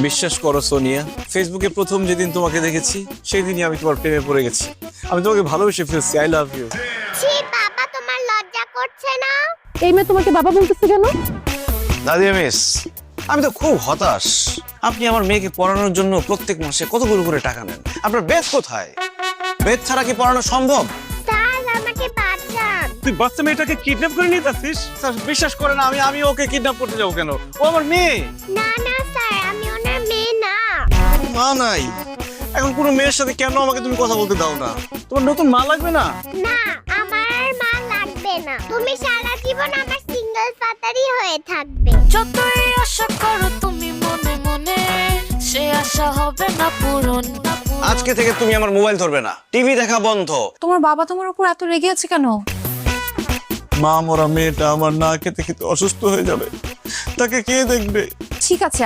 বিশ্বাস করো সোনিয়া, ফেসবুকে প্রথম যেদিন তোমাকে দেখেছি সেই দিনই আমি তোমার প্রেমে পড়ে গেছি। আমি তোমাকে ভালোবেসে ফেলছি। I love you. ছি বাবা, তোমার লজ্জা করছে না? এই মেয়ে তোমাকে বাবা বলতেছে কেন? দাদিয়া মিস, আমি তো খুব হতাশ। আপনি আমার মেয়েকে পড়ানোর জন্য প্রত্যেক মাসে কতগুলো করে টাকা নেন। আপনার বেদ কোথায়? বেদ ছাড়া কি পড়ানো সম্ভব? স্যার, আমাকে বাঁচান। তুই বাচ্চা মেয়েটাকে কিডন্যাপ করে নিয়ে যাচ্ছিস? স্যার বিশ্বাস করে না, আমি ওকে কিডন্যাপ করতে যাবো কেন? ও আমার মেয়ে। না না স্যার, আমি ওনার মেয়ে না। মা নাই, এখন কোনো মেয়ের সাথে কেন আমাকে তুমি কথা বলতে দাও না? তোমার নতুন মা লাগবে না? না, আমার আর মা লাগবে না। তুমি সারা জীবন আমার সিঙ্গেল ফাদারই হয়ে থাকবে। যতই আশা করো তুমি মনে মনে, সে আশা হবে না পূরণ। আজকে থেকে তুমি আমার মোবাইল ধরবে না, টিভি দেখা বন্ধ। তোমার বাবা তোমার উপর এত রেগে আছে কেন? মা মরা মেয়েটা আমার না খেতে খেতে অসুস্থ হয়ে যাবে, তাকে কে দেখবে? ঠিক আছে,